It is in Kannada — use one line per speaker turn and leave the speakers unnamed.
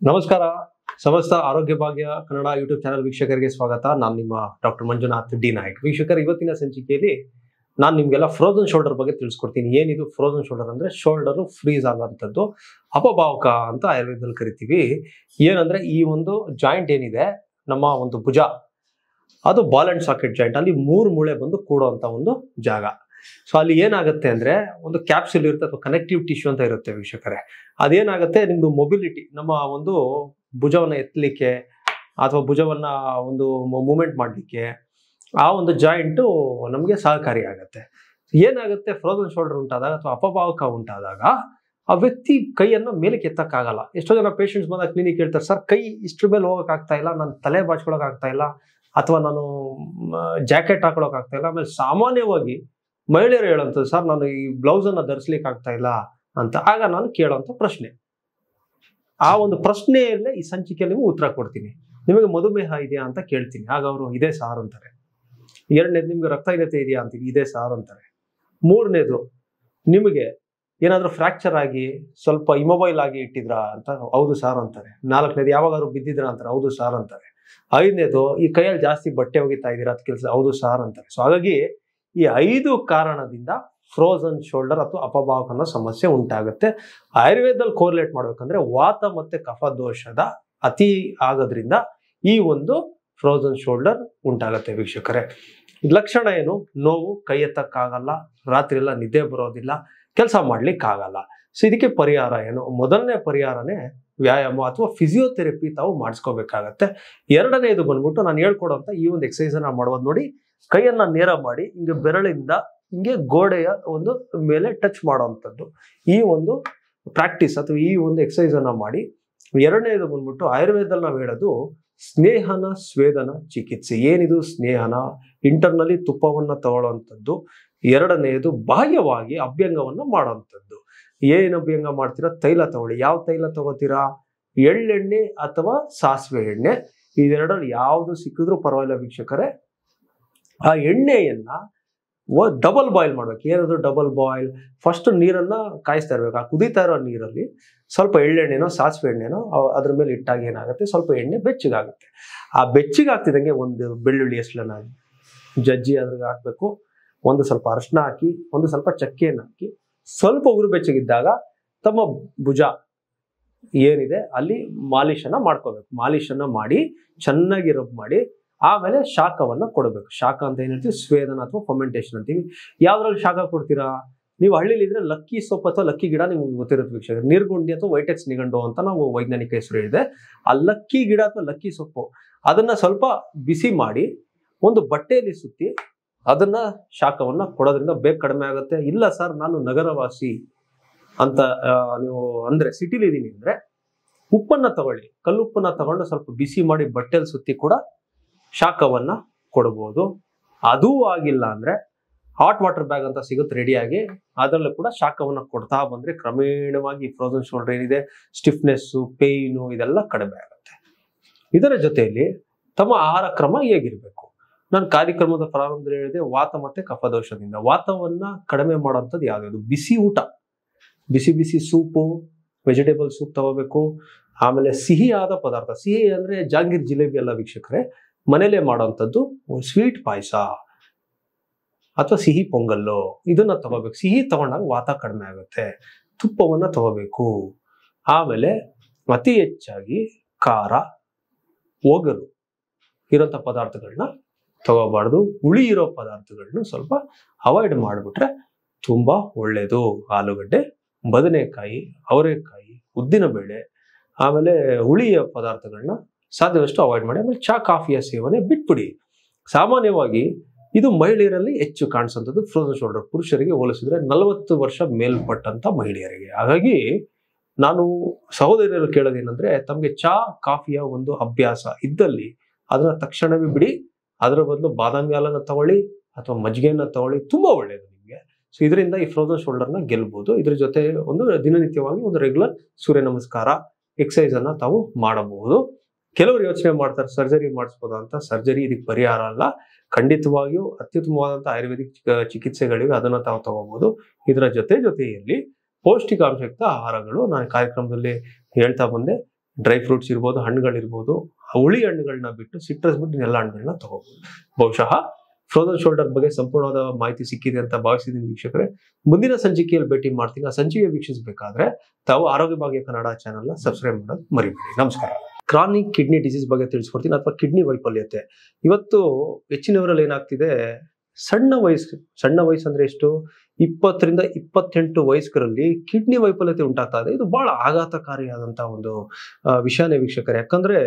ನಮಸ್ಕಾರ. ಸಮಸ್ತ ಆರೋಗ್ಯ ಭಾಗ್ಯ ಕನ್ನಡ ಯೂಟ್ಯೂಬ್ ಚಾನಲ್ ವೀಕ್ಷಕರಿಗೆ ಸ್ವಾಗತ. ನಾನು ನಿಮ್ಮ ಡಾಕ್ಟರ್ ಮಂಜುನಾಥ್ ಡಿ ನಾಯಕ್. ವೀಕ್ಷಕರು, ಇವತ್ತಿನ ಸಂಚಿಕೆಯಲ್ಲಿ ನಾನು ನಿಮಗೆಲ್ಲ ಫ್ರೋಜನ್ ಶೋಲ್ಡರ್ ಬಗ್ಗೆ ತಿಳಿಸ್ಕೊಡ್ತೀನಿ. ಏನಿದು ಫ್ರೋಜನ್ ಶೋಲ್ಡರ್ ಅಂದ್ರೆ ಶೋಲ್ಡರ್ ಫ್ರೀಸ್ ಆಗುವಂಥದ್ದು, ಅಪಭಾವಕ ಅಂತ ಆಯುರ್ವೇದದಲ್ಲಿ ಕರಿತೀವಿ. ಏನಂದ್ರೆ ಈ ಒಂದು ಜಾಯಿಂಟ್ ಏನಿದೆ ನಮ್ಮ ಒಂದು ಭುಜ, ಅದು ಬಾಲ್ ಅಂಡ್ ಸಾಕೆಟ್ ಜಾಯಿಂಟ್. ಅಲ್ಲಿ 3 ಮೂಳೆ ಬಂದು ಕೂಡುವಂತ ಒಂದು ಜಾಗ. ಸೊ ಅಲ್ಲಿ ಏನಾಗುತ್ತೆ ಅಂದ್ರೆ ಒಂದು ಕ್ಯಾಪ್ಸುಲ್ ಇರುತ್ತೆ ಅಥವಾ ಕನೆಕ್ಟಿವ್ ಟಿಶ್ಯೂ ಅಂತ ಇರುತ್ತೆ ವೀಕ್ಷಕರೇ. ಅದೇನಾಗುತ್ತೆ, ನಿಮ್ದು ಮೊಬಿಲಿಟಿ, ನಮ್ಮ ಒಂದು ಭುಜವನ್ನ ಎತ್ತಲಿಕ್ಕೆ ಅಥವಾ ಭುಜವನ್ನ ಒಂದು ಮೂವ್ಮೆಂಟ್ ಮಾಡಲಿಕ್ಕೆ ಆ ಒಂದು ಜಾಯಿಂಟು ನಮಗೆ ಸಹಕಾರಿಯಾಗತ್ತೆ. ಏನಾಗುತ್ತೆ, ಫ್ರೋಜನ್ ಶೋಲ್ಡರ್ ಉಂಟಾದಾಗ ಅಥವಾ ಅಪಭಾವಕ ಉಂಟಾದಾಗ ಆ ವ್ಯಕ್ತಿ ಕೈಯನ್ನ ಮೇಲಕ್ಕೆ ಎತ್ತಕ್ಕಾಗಲ್ಲ. ಎಷ್ಟೋ ಜನ ಪೇಷಂಟ್ಸ್ ಬಂದಾಗ ಕ್ಲಿನಿಕ್ ಹೇಳ್ತಾರೆ, ಸರ್ ಕೈ ಇಷ್ಟ್ರ ಮೇಲೆ ಹೋಗಕ್ ಆಗ್ತಾ ಇಲ್ಲ, ನಾನು ತಲೆ ಬಾಚ್ಕೊಳಕ್ ಆಗ್ತಾ ಇಲ್ಲ, ಅಥವಾ ನಾನು ಜಾಕೆಟ್ ಹಾಕೊಳಕ್ ಆಗ್ತಾ ಇಲ್ಲ. ಆಮೇಲೆ ಸಾಮಾನ್ಯವಾಗಿ ಮಹಿಳೆಯರು ಹೇಳಂತ, ಸರ್ ನಾನು ಈ ಬ್ಲೌಸ್ ಅನ್ನ ಧರಿಸ್ಲಿಕ್ಕೆ ಆಗ್ತಾ ಇಲ್ಲ ಅಂತ. ಆಗ ನಾನು ಕೇಳೋಂಥ ಪ್ರಶ್ನೆ, ಆ ಒಂದು ಪ್ರಶ್ನೆಯಲ್ಲೇ ಈ ಸಂಚಿಕೆಯಲ್ಲಿ ಉತ್ತರ ಕೊಡ್ತೀನಿ. ನಿಮಗೆ ಮಧುಮೇಹ ಇದೆಯಾ ಅಂತ ಕೇಳ್ತೀನಿ, ಆಗ ಅವರು ಇದೆ ಸಾರ್ ಅಂತಾರೆ. 2ನೇದು, ನಿಮ್ಗೆ ರಕ್ತಹೀನತೆ ಇದೆಯಾ ಅಂತೀನಿ, ಇದೆ ಸಾರ್ ಅಂತಾರೆ. 3ನೇದು, ನಿಮಗೆ ಏನಾದ್ರೂ ಫ್ರಾಕ್ಚರ್ ಆಗಿ ಸ್ವಲ್ಪ ಇಮೊಬೈಲ್ ಆಗಿ ಇಟ್ಟಿದ್ರಾ ಅಂತ, ಹೌದು ಸಾರ್ ಅಂತಾರೆ. 4ನೇದು, ಯಾವಾಗಾದ್ರು ಬಿದ್ದಿದ್ರಾ ಅಂತಾರೆ, ಹೌದು ಸಾರ್ ಅಂತಾರೆ. 5ನೇದು, ಈ ಕೈಯಲ್ಲಿ ಜಾಸ್ತಿ ಬಟ್ಟೆ ಒಗಿತಾ ಇದ್ದೀರಾ ಅಂತ ಕೆಲಸ, ಹೌದು ಸಾರ್ ಅಂತಾರೆ. ಸೊ ಹಾಗಾಗಿ ಈ 5 ಕಾರಣದಿಂದ ಫ್ರೋಜನ್ ಶೋಲ್ಡರ್ ಅಥವಾ ಅಪಭಾವಕನ ಸಮಸ್ಯೆ ಉಂಟಾಗುತ್ತೆ. ಆಯುರ್ವೇದದಲ್ಲಿ ಕೋರಿಲೇಟ್ ಮಾಡ್ಬೇಕಂದ್ರೆ ವಾತ ಮತ್ತೆ ಕಫ ದೋಷದ ಅತಿ ಆಗೋದ್ರಿಂದ ಈ ಒಂದು ಫ್ರೋಜನ್ ಶೋಲ್ಡರ್ ಉಂಟಾಗುತ್ತೆ ವೀಕ್ಷಕರೇ. ಲಕ್ಷಣ ಏನು? ನೋವು, ಕೈ ಎತ್ತಕ್ಕಾಗಲ್ಲ, ರಾತ್ರಿ ಎಲ್ಲ ನಿದ್ದೆ ಬರೋದಿಲ್ಲ, ಕೆಲಸ ಮಾಡ್ಲಿಕ್ಕೆ ಆಗಲ್ಲ. ಸೊ ಇದಕ್ಕೆ ಪರಿಹಾರ ಏನು? ಮೊದಲನೇ ಪರಿಹಾರನೇ ವ್ಯಾಯಾಮ ಅಥವಾ ಫಿಸಿಯೋಥೆರಪಿ ತಾವು ಮಾಡಿಸ್ಕೋಬೇಕಾಗತ್ತೆ. 2ನೇದು ಬಂದ್ಬಿಟ್ಟು ನಾನು ಹೇಳ್ಕೊಡೋಂಥ ಈ ಒಂದು ಎಕ್ಸಸೈಸ್ ಅನ್ನ ಮಾಡೋದು ನೋಡಿ. ಕೈಯನ್ನ ನೇರ ಮಾಡಿ ಹಿಂಗೆ ಬೆರಳಿಂದ ಹಿಂಗೆ ಗೋಡೆಯ ಒಂದು ಮೇಲೆ ಟಚ್ ಮಾಡುವಂಥದ್ದು, ಈ ಒಂದು ಪ್ರಾಕ್ಟೀಸ್ ಅಥವಾ ಈ ಒಂದು ಎಕ್ಸಸೈಸ್ ಅನ್ನ ಮಾಡಿ. 2ನೇದು ಬಂದ್ಬಿಟ್ಟು ಆಯುರ್ವೇದದಲ್ಲಿ ನಾವು ಹೇಳೋದು ಸ್ನೇಹನ ಸ್ವೇದನ ಚಿಕಿತ್ಸೆ. ಏನಿದು ಸ್ನೇಹನ? ಇಂಟರ್ನಲ್ಲಿ ತುಪ್ಪವನ್ನ ತಗೊಳ್ಳುವಂಥದ್ದು. 2ನೇದು ಬಾಹ್ಯವಾಗಿ ಅಭ್ಯಂಗವನ್ನ ಮಾಡುವಂಥದ್ದು. ಏನು ಅಭ್ಯಂಗ ಮಾಡ್ತೀರಾ? ತೈಲ ತಗೊಳ್ಳಿ. ಯಾವ ತೈಲ ತಗೋತೀರಾ? ಎಳ್ಳೆಣ್ಣೆ ಅಥವಾ ಸಾಸಿವೆ ಎಣ್ಣೆ, ಇದೆರಡರಲ್ಲಿ ಯಾವುದು ಸಿಕ್ಕಿದ್ರೂ ಪರವಾಗಿಲ್ಲ ವೀಕ್ಷಕರೇ. ಆ ಎಣ್ಣೆಯನ್ನ ಡಬಲ್ ಬಾಯ್ಲ್ ಮಾಡ್ಬೇಕು. ಏನಾದ್ರು ಡಬಲ್ ಬಾಯ್ಲ್, ಫಸ್ಟ್ ನೀರನ್ನ ಕಾಯಿಸ್ತಾ ಇರ್ಬೇಕು. ಆ ಕುದೀತಾ ಇರೋ ನೀರಲ್ಲಿ ಸ್ವಲ್ಪ ಎಳ್ಳೆಣ್ಣೆನೋ ಸಾಸಿವೆ ಎಣ್ಣೆನೋ ಅದ್ರ ಮೇಲೆ ಇಟ್ಟಾಗ ಏನಾಗುತ್ತೆ, ಸ್ವಲ್ಪ ಎಣ್ಣೆ ಬೆಚ್ಚಗಾಗುತ್ತೆ. ಆ ಬೆಚ್ಚಗಾಗ್ತಿದಂಗೆ ಒಂದು ಬೆಳ್ಳುಳ್ಳಿ ಹೆಸಳನ್ನ ಜಜ್ಜಿ ಅದ್ರಾಗ ಹಾಕ್ಬೇಕು. ಒಂದು ಸ್ವಲ್ಪ ಅರಿಶಿನ ಹಾಕಿ, ಒಂದು ಸ್ವಲ್ಪ ಚಕ್ಕೆಯನ್ನು ಹಾಕಿ, ಸ್ವಲ್ಪ ಉಗುರು ಬೆಚ್ಚಗಿದ್ದಾಗ ತಮ್ಮ ಭುಜ ಏನಿದೆ ಅಲ್ಲಿ ಮಾಲಿಶನ್ನ ಮಾಡ್ಕೋಬೇಕು. ಮಾಲಿಶನ್ನ ಮಾಡಿ ಚೆನ್ನಾಗಿ ರಬ್ ಮಾಡಿ ಆಮೇಲೆ ಶಾಖವನ್ನ ಕೊಡಬೇಕು. ಶಾಖ ಅಂತ ಏನ್ ಹೇಳ್ತೀವಿ? ಸ್ವೇದನ ಅಥವಾ ಫರ್ಮೆಂಟೇಶನ್ ಅಂತೀವಿ. ಯಾವ್ದ್ರಲ್ಲಿ ಶಾಖ ಕೊಡ್ತೀರಾ? ನೀವು ಹಳ್ಳಿಲಿ ಇದ್ರೆ ಲಕ್ಕಿ ಸೊಪ್ಪು ಅಥವಾ ಲಕ್ಕಿ ಗಿಡ ನಿಮ್ಗೆ ಗೊತ್ತಿರುತ್ತೆ ವೀಕ್ಷಕರು. ನೀರ್ಗುಂಡಿ ಅಥವಾ ವೈಟೆಕ್ಸ್ ನಿಗಂಡು ಅಂತ ನಾವು ವೈಜ್ಞಾನಿಕ ಹೆಸರು ಇದೆ. ಆ ಲಕ್ಕಿ ಗಿಡ ಅಥವಾ ಲಕ್ಕಿ ಸೊಪ್ಪು ಅದನ್ನ ಸ್ವಲ್ಪ ಬಿಸಿ ಮಾಡಿ ಒಂದು ಬಟ್ಟೆಯಲ್ಲಿ ಸುತ್ತಿ ಅದನ್ನ ಶಾಖವನ್ನ ಕೊಡೋದ್ರಿಂದ ಬೇಗ ಕಡಿಮೆ ಆಗುತ್ತೆ. ಇಲ್ಲ ಸರ್ ನಾನು ನಗರವಾಸಿ ಅಂತ ನೀವು ಅಂದ್ರೆ ಸಿಟಿಲಿ ಇದೀನಿ ಅಂದ್ರೆ ಉಪ್ಪನ್ನ ತಗೊಳ್ಳಿ, ಕಲ್ಲುಪ್ಪನ್ನ ತಗೊಂಡು ಸ್ವಲ್ಪ ಬಿಸಿ ಮಾಡಿ ಬಟ್ಟೆಯಲ್ಲಿ ಸುತ್ತಿ ಕೂಡ ಶಾಖವನ್ನ ಕೊಡಬಹುದು. ಅದೂ ಆಗಿಲ್ಲ ಅಂದ್ರೆ ಹಾಟ್ ವಾಟರ್ ಬ್ಯಾಗ್ ಅಂತ ಸಿಗುತ್ತೆ ರೆಡಿಯಾಗಿ, ಅದರಲ್ಲೂ ಕೂಡ ಶಾಖವನ್ನ ಕೊಡ್ತಾ ಬಂದ್ರೆ ಕ್ರಮೇಣವಾಗಿ ಫ್ರೋಜನ್ ಶೋಲ್ಡರ್ ಏನಿದೆ, ಸ್ಟಿಫ್ನೆಸ್ಸು, ಪೇಯ್ನು ಇದೆಲ್ಲ ಕಡಿಮೆ ಆಗುತ್ತೆ. ಇದರ ಜೊತೆಯಲ್ಲಿ ತಮ್ಮ ಆಹಾರ ಕ್ರಮ ಹೇಗಿರ್ಬೇಕು? ನಾನು ಕಾರ್ಯಕ್ರಮದ ಪ್ರಾರಂಭದಲ್ಲಿ ಹೇಳಿದೆ, ವಾತ ಮತ್ತೆ ಕಫದೋಷದಿಂದ ವಾತವನ್ನ ಕಡಿಮೆ ಮಾಡುವಂಥದ್ದು ಯಾವ್ದು? ಬಿಸಿ ಊಟ, ಬಿಸಿ ಬಿಸಿ ಸೂಪು, ವೆಜಿಟೇಬಲ್ ಸೂಪ್ ತಗೋಬೇಕು. ಆಮೇಲೆ ಸಿಹಿಯಾದ ಪದಾರ್ಥ, ಸಿಹಿ ಅಂದ್ರೆ ಜಾಂಗೀರ್ ಜಿಲೇಬಿ ಎಲ್ಲ ವೀಕ್ಷಕರೇ, ಮನೇಲೆ ಮಾಡುವಂಥದ್ದು ಸ್ವೀಟ್ ಪಾಯಸ ಅಥವಾ ಸಿಹಿ ಪೊಂಗಲ್ಲು, ಇದನ್ನ ತಗೋಬೇಕು. ಸಿಹಿ ತಗೊಂಡಾಗ ವಾತ ಕಡಿಮೆ ಆಗುತ್ತೆ. ತುಪ್ಪವನ್ನ ತಗೋಬೇಕು. ಆಮೇಲೆ ಅತಿ ಹೆಚ್ಚಾಗಿ ಖಾರ, ಒಗರು ಇರೋಂಥ ಪದಾರ್ಥಗಳನ್ನ ತಗೋಬಾರ್ದು. ಹುಳಿ ಇರೋ ಪದಾರ್ಥಗಳನ್ನ ಸ್ವಲ್ಪ ಅವಾಯ್ಡ್ ಮಾಡಿಬಿಟ್ರೆ ತುಂಬಾ ಒಳ್ಳೇದು. ಆಲೂಗಡ್ಡೆ, ಬದನೆಕಾಯಿ, ಅವರೆಕಾಯಿ, ಉದ್ದಿನ ಬೇಳೆ, ಆಮೇಲೆ ಹುಳಿಯ ಪದಾರ್ಥಗಳನ್ನ ಸಾಧ್ಯವಷ್ಟು ಅವಾಯ್ಡ್ ಮಾಡಿ. ಆಮೇಲೆ ಚಾ ಕಾಫಿಯ ಸೇವನೆ ಬಿಟ್ಬಿಡಿ. ಸಾಮಾನ್ಯವಾಗಿ ಇದು ಮಹಿಳೆಯರಲ್ಲಿ ಹೆಚ್ಚು ಕಾಣಿಸುವಂಥದ್ದು ಫ್ರೋಜನ್ ಶೋಲ್ಡರ್. ಪುರುಷರಿಗೆ ಹೋಲಿಸಿದ್ರೆ 40 ವರ್ಷ ಮೇಲ್ಪಟ್ಟಂತ ಮಹಿಳೆಯರಿಗೆ. ಹಾಗಾಗಿ ನಾನು ಸಹೋದರಿಯರು ಕೇಳೋದೇನೆಂದ್ರೆ, ತಮಗೆ ಚಾ ಕಾಫಿಯ ಒಂದು ಅಭ್ಯಾಸ ಇದ್ದಲ್ಲಿ ಅದನ್ನ ತಕ್ಷಣವೇ ಬಿಡಿ. ಅದರ ಬದಲು ಬಾದಾಮಿ ಹಾಲನ್ನ ತಗೊಳ್ಳಿ ಅಥವಾ ಮಜ್ಜಿಗೆಯನ್ನ ತಗೊಳ್ಳಿ, ತುಂಬಾ ಒಳ್ಳೆಯದು ನಿಮಗೆ. ಸೊ ಇದರಿಂದ ಈ ಫ್ರೋಜನ್ ಶೋಲ್ಡರ್ನ ಗೆಲ್ಬಹುದು. ಇದ್ರ ಜೊತೆ ಒಂದು ದಿನನಿತ್ಯವಾಗಿ ಒಂದು ರೆಗ್ಯುಲರ್ ಸೂರ್ಯ ನಮಸ್ಕಾರ ಎಕ್ಸಸೈಸ್ ಅನ್ನ ತಾವು ಮಾಡಬಹುದು. ಕೆಲವರು ಯೋಚನೆ ಮಾಡ್ತಾರೆ ಸರ್ಜರಿ ಮಾಡಿಸ್ಬೋದ ಅಂತ. ಸರ್ಜರಿ ಇದಕ್ಕೆ ಪರಿಹಾರ ಅಲ್ಲ. ಖಂಡಿತವಾಗಿಯೂ ಅತ್ಯುತ್ತಮವಾದಂಥ ಆಯುರ್ವೇದಿಕ್ ಚಿಕಿತ್ಸೆಗಳಿವೆ, ಅದನ್ನ ತಾವು ತಗೋಬಹುದು. ಇದರ ಜೊತೆಯಲ್ಲಿ ಪೌಷ್ಟಿಕಾಂಶಯುಕ್ತ ಆಹಾರಗಳು ನಾನು ಕಾರ್ಯಕ್ರಮದಲ್ಲಿ ಹೇಳ್ತಾ ಬಂದೆ. ಡ್ರೈ ಫ್ರೂಟ್ಸ್ ಇರ್ಬೋದು, ಹಣ್ಣುಗಳಿರ್ಬೋದು, ಹುಳಿ ಹಣ್ಣುಗಳನ್ನ ಬಿಟ್ಟು ಸಿಟ್ರಸ್ ಬಿಟ್ಟು ಎಲ್ಲ ಹಣ್ಣುಗಳನ್ನ ತಗೋಬಹುದು. ಬಹುಶಃ ಫ್ರೋಜನ್ ಶೋಲ್ಡರ್ ಬಗ್ಗೆ ಸಂಪೂರ್ಣವಾದ ಮಾಹಿತಿ ಸಿಕ್ಕಿದೆ ಅಂತ ಭಾವಿಸಿದ್ದೀನಿ ವೀಕ್ಷಕರೇ. ಮುಂದಿನ ಸಂಚಿಕೆಯಲ್ಲಿ ಭೇಟಿ ಮಾಡ್ತೀನಿ. ಆ ಸಂಚಿಕೆ ವೀಕ್ಷಿಸಬೇಕಾದ್ರೆ ತಾವು ಆರೋಗ್ಯ ಭಾಗ್ಯ ಕನ್ನಡ ಚಾನೆಲ್ನ ಸಬ್ಸ್ಕ್ರೈಬ್ ಮಾಡೋದು ಮರಿಬೇಡಿ. ನಮಸ್ಕಾರ. ಕ್ರಾನಿಕ್ ಕಿಡ್ನಿ ಡಿಸೀಸ್ ಬಗ್ಗೆ ತಿಳಿಸ್ಕೊಡ್ತೀನಿ, ಅಥವಾ ಕಿಡ್ನಿ ವೈಫಲ್ಯತೆ. ಇವತ್ತು ಹೆಚ್ಚಿನವರಲ್ಲಿ ಏನಾಗ್ತಿದೆ, ಸಣ್ಣ ವಯಸ್ಸು ಅಂದ್ರೆ ಎಷ್ಟು, 20 ರಿಂದ 28 ವಯಸ್ಕರಲ್ಲಿ ಕಿಡ್ನಿ ವೈಫಲ್ಯತೆ ಉಂಟಾಗ್ತಾ ಇದೆ. ಇದು ಬಹಳ ಆಘಾತಕಾರಿಯಾದಂತಹ ಒಂದು ವಿಷಯನೇ ವೀಕ್ಷಕರೇ. ಯಾಕಂದ್ರೆ